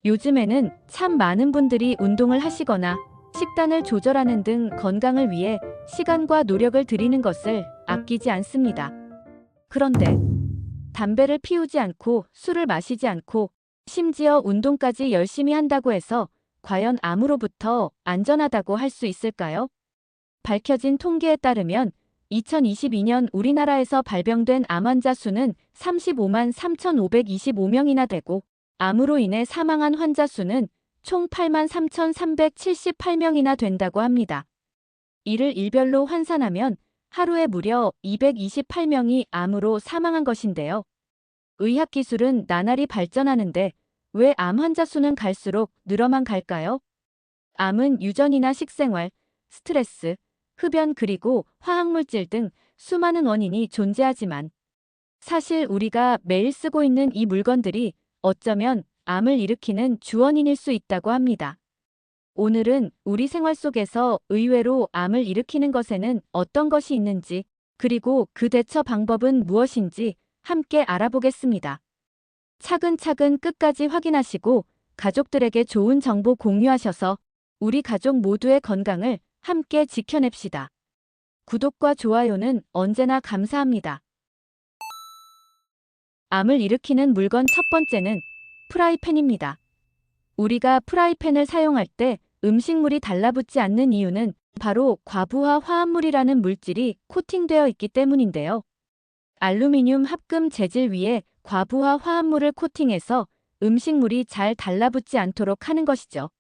요즘에는 참 많은 분들이 운동을 하시거나 식단을 조절하는 등 건강을 위해 시간과 노력을 들이는 것을 아끼지 않습니다. 그런데 담배를 피우지 않고 술을 마시지 않고 심지어 운동까지 열심히 한다고 해서 과연 암으로부터 안전하다고 할 수 있을까요? 밝혀진 통계에 따르면 2022년 우리나라에서 발병된 암 환자 수는 35만 3,525명이나 되고 암으로 인해 사망한 환자 수는 총 8만 3,378명이나 된다고 합니다. 이를 일별로 환산하면 하루에 무려 228명이 암으로 사망한 것인데요. 의학기술은 나날이 발전하는데 왜 암 환자 수는 갈수록 늘어만 갈까요? 암은 유전이나 식생활, 스트레스, 흡연 그리고 화학물질 등 수많은 원인이 존재하지만 사실 우리가 매일 쓰고 있는 이 물건들이 어쩌면 암을 일으키는 주원인일 수 있다고 합니다. 오늘은 우리 생활 속에서 의외로 암을 일으키는 것에는 어떤 것이 있는지, 그리고 그 대처 방법은 무엇인지 함께 알아보겠습니다. 차근차근 끝까지 확인하시고 가족들에게 좋은 정보 공유하셔서 우리 가족 모두의 건강을 함께 지켜냅시다. 구독과 좋아요는 언제나 감사합니다. 암을 일으키는 물건 첫 번째는 프라이팬입니다. 우리가 프라이팬을 사용할 때 음식물이 달라붙지 않는 이유는 바로 과부하 화합물이라는 물질이 코팅되어 있기 때문인데요. 알루미늄 합금 재질 위에 과부하 화합물을 코팅해서 음식물이 잘 달라붙지 않도록 하는 것이죠.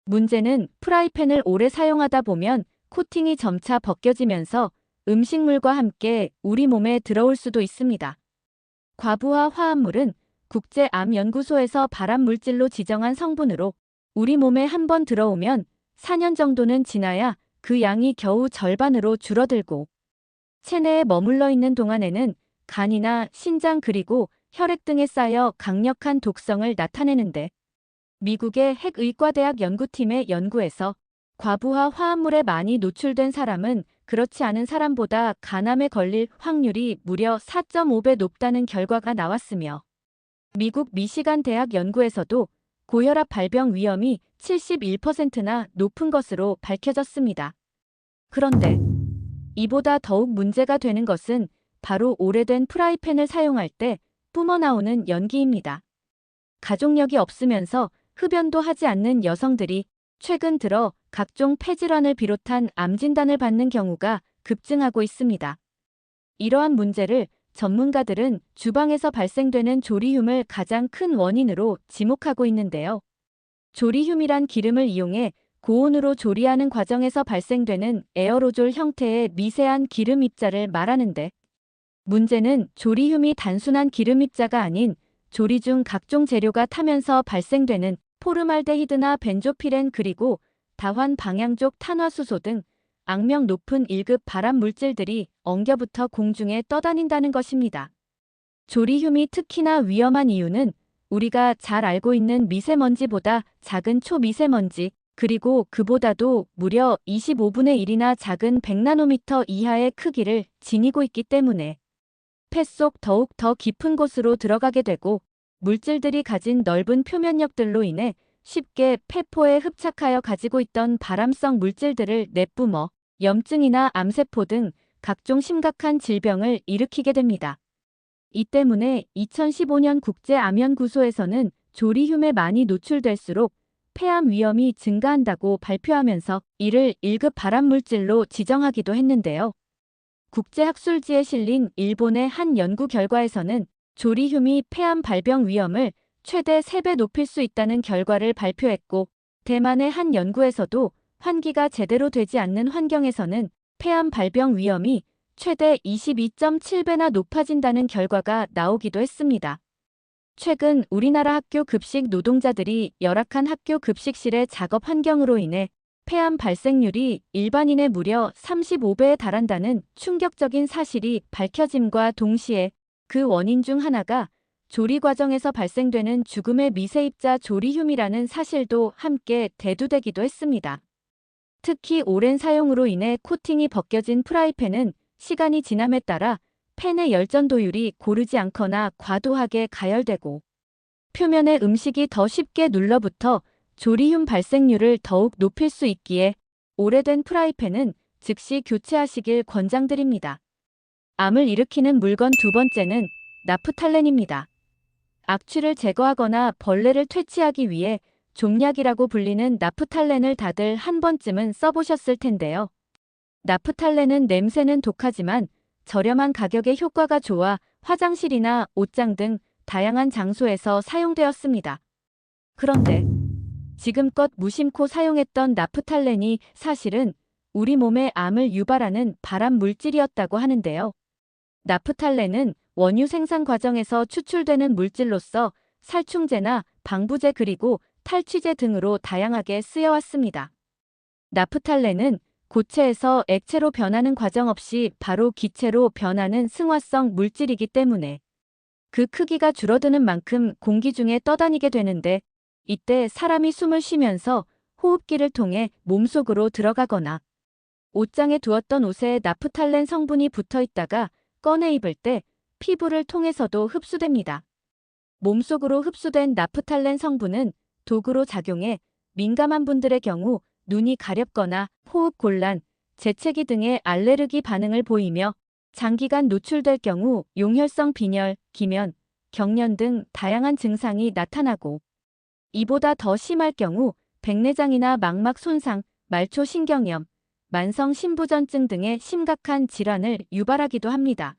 문제는 프라이팬을 오래 사용하다 보면 코팅이 점차 벗겨지면서 음식물과 함께 우리 몸에 들어올 수도 있습니다. 과부하 화합물은 국제암연구소에서 발암물질로 지정한 성분으로 우리 몸에 한번 들어오면 4년 정도는 지나야 그 양이 겨우 절반으로 줄어들고 체내에 머물러 있는 동안에는 간이나 신장 그리고 혈액 등에 쌓여 강력한 독성을 나타내는데 미국의 핵의과대학 연구팀의 연구에서 과부하 화합물에 많이 노출된 사람은 그렇지 않은 사람보다 간암에 걸릴 확률이 무려 4.5배 높다는 결과가 나왔으며 미국 미시간 대학 연구에서도 고혈압 발병 위험이 71%나 높은 것으로 밝혀졌습니다. 그런데 이보다 더욱 문제가 되는 것은 바로 오래된 프라이팬을 사용할 때 뿜어나오는 연기입니다. 가족력이 없으면서 흡연도 하지 않는 여성들이 최근 들어 각종 폐질환을 비롯한 암 진단을 받는 경우가 급증하고 있습니다. 이러한 문제를 전문가들은 주방에서 발생되는 조리흉을 가장 큰 원인으로 지목하고 있는데요. 조리흉이란 기름을 이용해 고온으로 조리하는 과정에서 발생되는 에어로졸 형태의 미세한 기름 입자를 말하는데 문제는 조리흉이 단순한 기름 입자가 아닌 조리 중 각종 재료가 타면서 발생되는 포르말데히드나 벤조피렌 그리고 다환 방향족 탄화수소 등 악명 높은 1급 발암 물질들이 엉겨붙어 공중에 떠다닌다는 것입니다. 조리흉이 특히나 위험한 이유는 우리가 잘 알고 있는 미세먼지보다 작은 초미세먼지 그리고 그보다도 무려 25분의 1이나 작은 100나노미터 이하의 크기를 지니고 있기 때문에 폐 속 더욱 더 깊은 곳으로 들어가게 되고 물질들이 가진 넓은 표면력들로 인해 쉽게 폐포에 흡착하여 가지고 있던 발암성 물질들을 내뿜어 염증이나 암세포 등 각종 심각한 질병을 일으키게 됩니다. 이 때문에 2015년 국제암연구소에서는 조리흉에 많이 노출될수록 폐암 위험이 증가한다고 발표하면서 이를 1급 발암물질로 지정하기도 했는데요. 국제학술지에 실린 일본의 한 연구 결과에서는 조리흉이 폐암 발병 위험을 최대 3배 높일 수 있다는 결과를 발표했고 대만의 한 연구에서도 환기가 제대로 되지 않는 환경에서는 폐암 발병 위험이 최대 22.7배나 높아진다는 결과가 나오기도 했습니다. 최근 우리나라 학교 급식 노동자들이 열악한 학교 급식실의 작업 환경으로 인해 폐암 발생률이 일반인의 무려 35배에 달한다는 충격적인 사실이 밝혀짐과 동시에 그 원인 중 하나가 조리 과정에서 발생되는 죽음의 미세입자 조리흉이라는 사실도 함께 대두되기도 했습니다. 특히 오랜 사용으로 인해 코팅이 벗겨진 프라이팬은 시간이 지남에 따라 팬의 열전도율이 고르지 않거나 과도하게 가열되고 표면에 음식이 더 쉽게 눌러붙어 조리흉 발생률을 더욱 높일 수 있기에 오래된 프라이팬은 즉시 교체하시길 권장드립니다. 암을 일으키는 물건 두 번째는 나프탈렌입니다. 악취를 제거하거나 벌레를 퇴치하기 위해 좀약이라고 불리는 나프탈렌을 다들 한 번쯤은 써보셨을 텐데요. 나프탈렌은 냄새는 독하지만 저렴한 가격에 효과가 좋아 화장실이나 옷장 등 다양한 장소에서 사용되었습니다. 그런데 지금껏 무심코 사용했던 나프탈렌이 사실은 우리 몸에 암을 유발하는 발암 물질이었다고 하는데요. 나프탈렌은 원유 생산 과정에서 추출되는 물질로서 살충제나 방부제 그리고 탈취제 등으로 다양하게 쓰여왔습니다. 나프탈렌은 고체에서 액체로 변하는 과정 없이 바로 기체로 변하는 승화성 물질이기 때문에 그 크기가 줄어드는 만큼 공기 중에 떠다니게 되는데 이때 사람이 숨을 쉬면서 호흡기를 통해 몸속으로 들어가거나 옷장에 두었던 옷에 나프탈렌 성분이 붙어 있다가 꺼내 입을 때 피부를 통해서도 흡수됩니다. 몸속으로 흡수된 나프탈렌 성분은 독으로 작용해 민감한 분들의 경우 눈이 가렵거나 호흡 곤란, 재채기 등의 알레르기 반응을 보이며 장기간 노출될 경우 용혈성 빈혈, 기면, 경련 등 다양한 증상이 나타나고 이보다 더 심할 경우 백내장이나 망막 손상, 말초 신경염, 만성 신부전증 등의 심각한 질환을 유발하기도 합니다.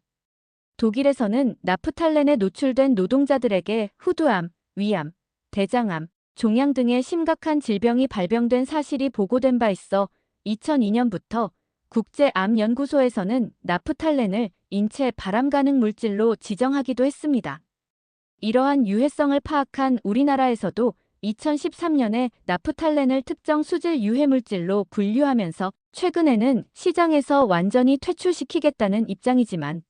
독일에서는 나프탈렌에 노출된 노동자들에게 후두암, 위암, 대장암, 종양 등의 심각한 질병이 발병된 사실이 보고된 바 있어 2002년부터 국제암연구소에서는 나프탈렌을 인체 발암 가능 물질로 지정하기도 했습니다. 이러한 유해성을 파악한 우리나라에서도 2013년에 나프탈렌을 특정 수질 유해물질로 분류하면서 최근에는 시장에서 완전히 퇴출시키겠다는 입장이지만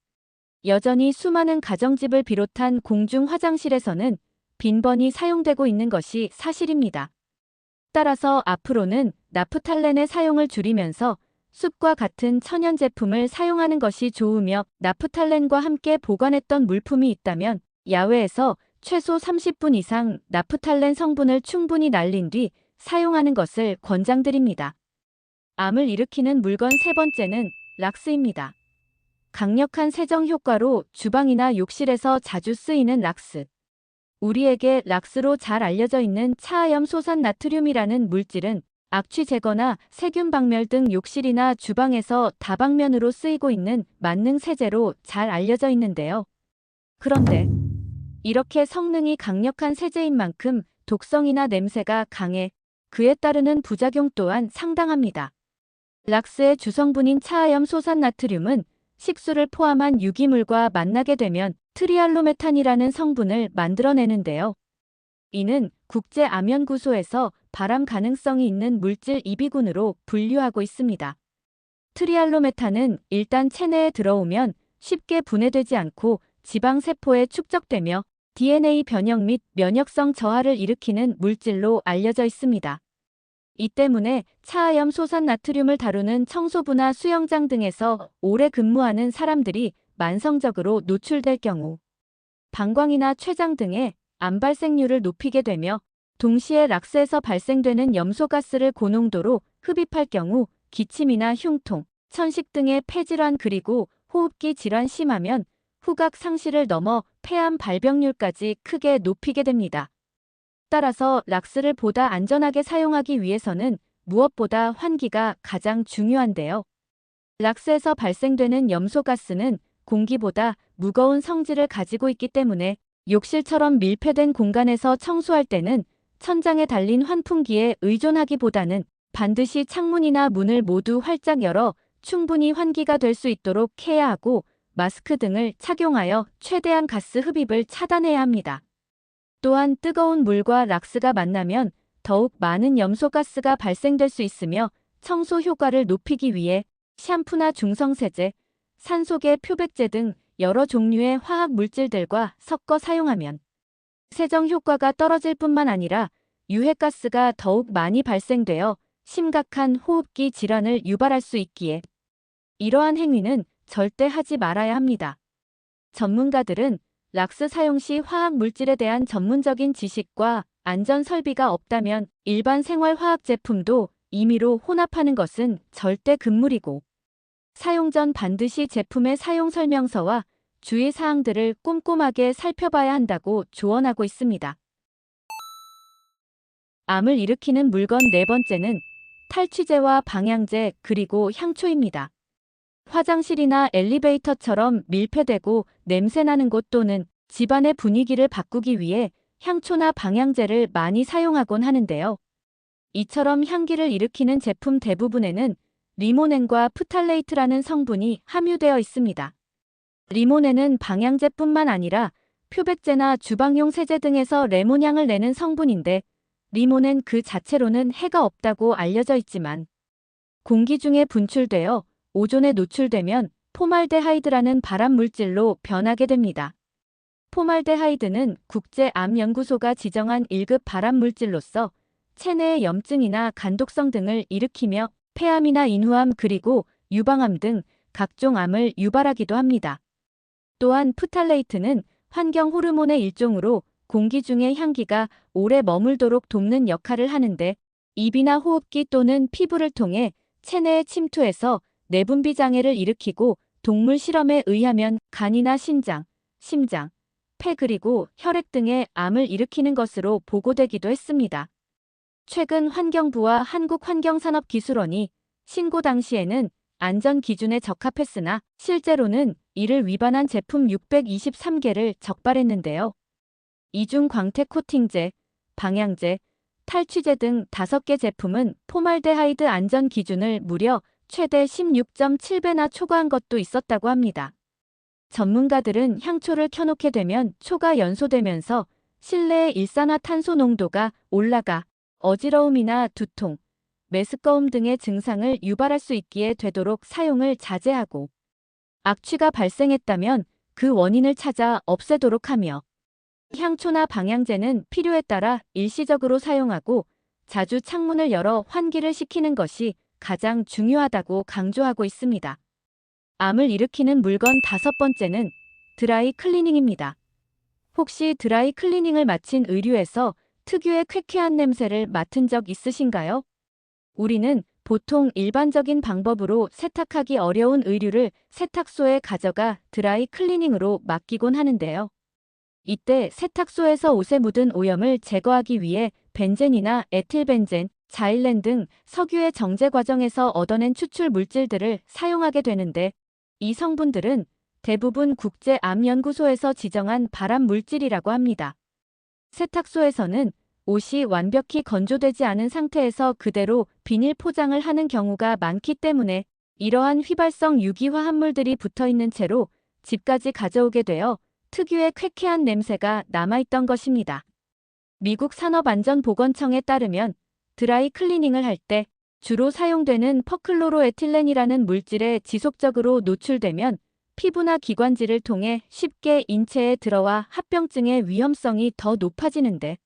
여전히 수많은 가정집을 비롯한 공중 화장실에서는 빈번히 사용되고 있는 것이 사실입니다. 따라서 앞으로는 나프탈렌의 사용을 줄이면서 숲과 같은 천연 제품을 사용하는 것이 좋으며 나프탈렌과 함께 보관했던 물품이 있다면 야외에서 최소 30분 이상 나프탈렌 성분을 충분히 날린 뒤 사용하는 것을 권장드립니다. 암을 일으키는 물건 세 번째는 락스입니다. 강력한 세정 효과로 주방이나 욕실에서 자주 쓰이는 락스. 우리에게 락스로 잘 알려져 있는 차하염 소산 나트륨이라는 물질은 악취 제거나 세균 박멸 등 욕실이나 주방에서 다방면으로 쓰이고 있는 만능 세제로 잘 알려져 있는데요. 그런데 이렇게 성능이 강력한 세제인 만큼 독성이나 냄새가 강해 그에 따르는 부작용 또한 상당합니다. 락스의 주성분인 차하염 소산 나트륨은 식수를 포함한 유기물과 만나게 되면 트리알로메탄이라는 성분을 만들어내는데요. 이는 국제암연구소에서 발암 가능성이 있는 물질 2비군으로 분류하고 있습니다. 트리알로메탄은 일단 체내에 들어오면 쉽게 분해되지 않고 지방세포에 축적되며 DNA 변형 및 면역성 저하를 일으키는 물질로 알려져 있습니다. 이 때문에 차하염 소산 나트륨을 다루는 청소부나 수영장 등에서 오래 근무하는 사람들이 만성적으로 노출될 경우 방광이나 췌장 등의 암 발생률을 높이게 되며 동시에 락스에서 발생되는 염소가스를 고농도로 흡입할 경우 기침이나 흉통, 천식 등의 폐질환 그리고 호흡기 질환 심하면 후각 상실을 넘어 폐암 발병률까지 크게 높이게 됩니다. 따라서 락스를 보다 안전하게 사용하기 위해서는 무엇보다 환기가 가장 중요한데요. 락스에서 발생되는 염소가스는 공기보다 무거운 성질을 가지고 있기 때문에 욕실처럼 밀폐된 공간에서 청소할 때는 천장에 달린 환풍기에 의존하기보다는 반드시 창문이나 문을 모두 활짝 열어 충분히 환기가 될 수 있도록 해야 하고 마스크 등을 착용하여 최대한 가스 흡입을 차단해야 합니다. 또한 뜨거운 물과 락스가 만나면 더욱 많은 염소가스가 발생될 수 있으며 청소 효과를 높이기 위해 샴푸나 중성세제, 산소계 표백제 등 여러 종류의 화학 물질들과 섞어 사용하면 세정 효과가 떨어질 뿐만 아니라 유해가스가 더욱 많이 발생되어 심각한 호흡기 질환을 유발할 수 있기에 이러한 행위는 절대 하지 말아야 합니다. 전문가들은 락스 사용 시 화학 물질에 대한 전문적인 지식과 안전 설비가 없다면 일반 생활 화학 제품도 임의로 혼합하는 것은 절대 금물이고, 사용 전 반드시 제품의 사용 설명서와 주의 사항들을 꼼꼼하게 살펴봐야 한다고 조언하고 있습니다. 암을 일으키는 물건 네 번째는 탈취제와 방향제 그리고 향초입니다. 화장실이나 엘리베이터처럼 밀폐되고 냄새나는 곳 또는 집안의 분위기를 바꾸기 위해 향초나 방향제를 많이 사용하곤 하는데요. 이처럼 향기를 일으키는 제품 대부분에는 리모넨과 프탈레이트라는 성분이 함유되어 있습니다. 리모넨은 방향제뿐만 아니라 표백제나 주방용 세제 등에서 레몬향을 내는 성분인데, 리모넨 그 자체로는 해가 없다고 알려져 있지만 공기 중에 분출되어 오존에 노출되면 포말데하이드라는 발암 물질로 변하게 됩니다. 포말데하이드는 국제암연구소가 지정한 1급 발암 물질로서 체내의 염증이나 간독성 등을 일으키며 폐암이나 인후암 그리고 유방암 등 각종 암을 유발하기도 합니다. 또한 프탈레이트는 환경 호르몬의 일종으로 공기 중의 향기가 오래 머물도록 돕는 역할을 하는데, 입이나 호흡기 또는 피부를 통해 체내에 침투해서 내분비 장애를 일으키고 동물 실험에 의하면 간이나 신장, 심장, 폐 그리고 혈액 등의 암을 일으키는 것으로 보고되기도 했습니다. 최근 환경부와 한국환경산업기술원이 신고 당시에는 안전 기준에 적합했으나 실제로는 이를 위반한 제품 623개를 적발했는데요. 이중 광택 코팅제, 방향제, 탈취제 등 5개 제품은 포말데하이드 안전 기준을 무려 최대 16.7배나 초과한 것도 있었다고 합니다. 전문가들은 향초를 켜놓게 되면 초가 연소되면서 실내의 일산화탄소 농도가 올라가 어지러움이나 두통, 메스꺼움 등의 증상을 유발할 수 있기에 되도록 사용을 자제하고, 악취가 발생했다면 그 원인을 찾아 없애도록 하며, 향초나 방향제는 필요에 따라 일시적으로 사용하고 자주 창문을 열어 환기를 시키는 것이 가장 중요하다고 강조하고 있습니다. 암을 일으키는 물건 5번째는 드라이 클리닝입니다. 혹시 드라이 클리닝을 마친 의류에서 특유의 쾌쾌한 냄새를 맡은 적 있으신가요? 우리는 보통 일반적인 방법으로 세탁하기 어려운 의류를 세탁소에 가져가 드라이 클리닝으로 맡기곤 하는데요. 이때 세탁소에서 옷에 묻은 오염을 제거하기 위해 벤젠이나 에틸벤젠, 자일렌 등 석유의 정제 과정에서 얻어낸 추출 물질들을 사용하게 되는데, 이 성분들은 대부분 국제암연구소에서 지정한 발암 물질이라고 합니다. 세탁소에서는 옷이 완벽히 건조되지 않은 상태에서 그대로 비닐 포장을 하는 경우가 많기 때문에 이러한 휘발성 유기화합물들이 붙어있는 채로 집까지 가져오게 되어 특유의 쾌쾌한 냄새가 남아있던 것입니다. 미국 산업안전보건청에 따르면 드라이 클리닝을 할 때 주로 사용되는 퍼클로로에틸렌이라는 물질에 지속적으로 노출되면 피부나 기관지를 통해 쉽게 인체에 들어와 합병증의 위험성이 더 높아지는데,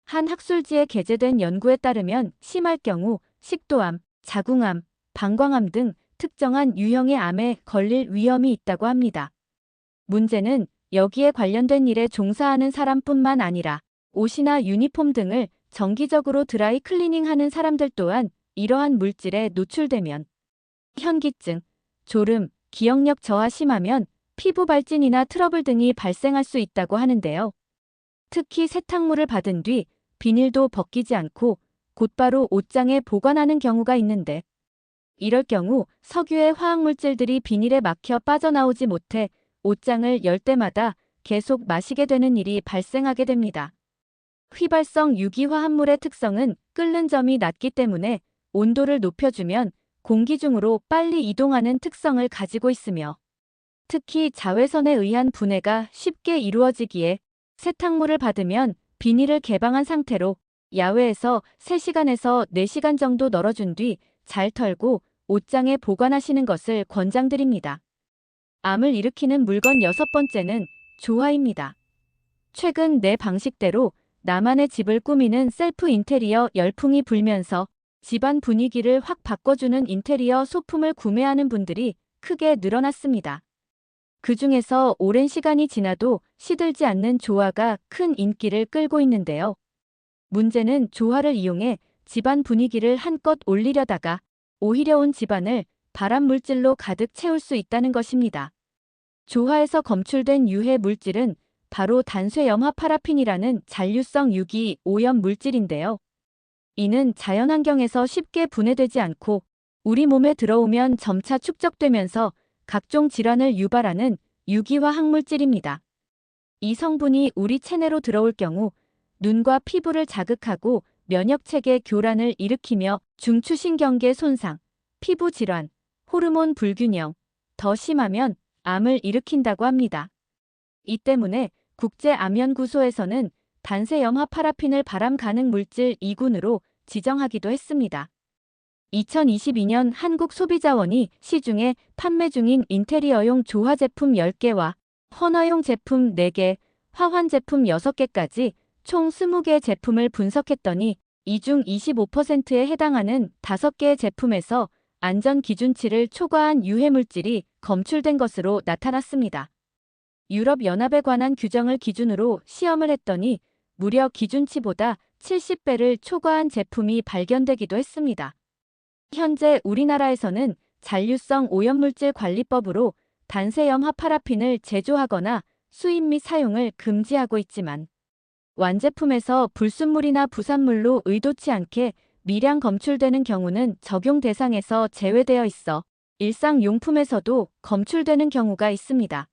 한 학술지에 게재된 연구에 따르면 심할 경우 식도암, 자궁암, 방광암 등 특정한 유형의 암에 걸릴 위험이 있다고 합니다. 문제는 여기에 관련된 일에 종사하는 사람뿐만 아니라 옷이나 유니폼 등을 정기적으로 드라이 클리닝하는 사람들 또한 이러한 물질에 노출되면 현기증, 졸음, 기억력 저하 심하면 피부 발진이나 트러블 등이 발생할 수 있다고 하는데요. 특히 세탁물을 받은 뒤 비닐도 벗기지 않고 곧바로 옷장에 보관하는 경우가 있는데, 이럴 경우 석유의 화학물질들이 비닐에 막혀 빠져나오지 못해 옷장을 열 때마다 계속 마시게 되는 일이 발생하게 됩니다. 휘발성 유기화합물의 특성은 끓는 점이 낮기 때문에 온도를 높여주면 공기 중으로 빨리 이동하는 특성을 가지고 있으며, 특히 자외선에 의한 분해가 쉽게 이루어지기에 세탁물을 받으면 비닐을 개방한 상태로 야외에서 3시간에서 4시간 정도 널어준 뒤 잘 털고 옷장에 보관하시는 것을 권장드립니다. 암을 일으키는 물건 6번째는 조화입니다. 최근 내 방식대로 나만의 집을 꾸미는 셀프 인테리어 열풍이 불면서 집안 분위기를 확 바꿔주는 인테리어 소품을 구매하는 분들이 크게 늘어났습니다. 그 중에서 오랜 시간이 지나도 시들지 않는 조화가 큰 인기를 끌고 있는데요. 문제는 조화를 이용해 집안 분위기를 한껏 올리려다가 오히려 온 집안을 발암 물질로 가득 채울 수 있다는 것입니다. 조화에서 검출된 유해 물질은 바로 단쇄염화 파라핀이라는 잔류성 유기 오염 물질인데요. 이는 자연환경에서 쉽게 분해되지 않고 우리 몸에 들어오면 점차 축적되면서 각종 질환을 유발하는 유기화 학물질입니다. 이 성분이 우리 체내로 들어올 경우 눈과 피부를 자극하고 면역체계 교란을 일으키며 중추신경계 손상, 피부 질환, 호르몬 불균형, 더 심하면 암을 일으킨다고 합니다. 이 때문에 국제암연구소에서는 단세염화 파라핀을 발암 가능 물질 2군으로 지정하기도 했습니다. 2022년 한국소비자원이 시중에 판매 중인 인테리어용 조화 제품 10개와 헌화용 제품 4개, 화환 제품 6개까지 총 20개 제품을 분석했더니 이 중 25%에 해당하는 5개의 제품에서 안전 기준치를 초과한 유해물질이 검출된 것으로 나타났습니다. 유럽연합에 관한 규정을 기준으로 시험을 했더니 무려 기준치보다 70배를 초과한 제품이 발견되기도 했습니다. 현재 우리나라에서는 잔류성 오염물질 관리법으로 단세염화 파라핀을 제조하거나 수입 및 사용을 금지하고 있지만 완제품에서 불순물이나 부산물로 의도치 않게 미량 검출되는 경우는 적용 대상에서 제외되어 있어 일상용품에서도 검출되는 경우가 있습니다.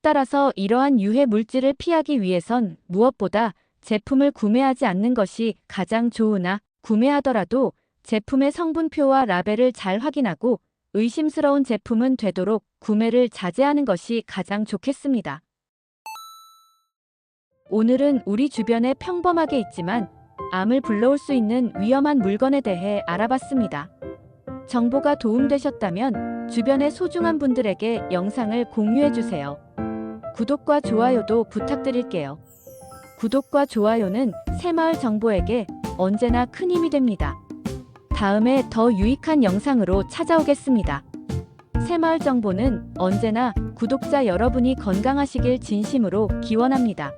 따라서 이러한 유해 물질을 피하기 위해선 무엇보다 제품을 구매하지 않는 것이 가장 좋으나 구매하더라도 제품의 성분표와 라벨을 잘 확인하고 의심스러운 제품은 되도록 구매를 자제하는 것이 가장 좋겠습니다. 오늘은 우리 주변에 평범하게 있지만 암을 불러올 수 있는 위험한 물건에 대해 알아봤습니다. 정보가 도움되셨다면 주변의 소중한 분들에게 영상을 공유해주세요. 구독과 좋아요도 부탁드릴게요. 구독과 좋아요는 새마을 정보에게 언제나 큰 힘이 됩니다. 다음에 더 유익한 영상으로 찾아오겠습니다. 새마을 정보는 언제나 구독자 여러분이 건강하시길 진심으로 기원합니다.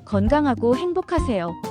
건강하고 행복하세요.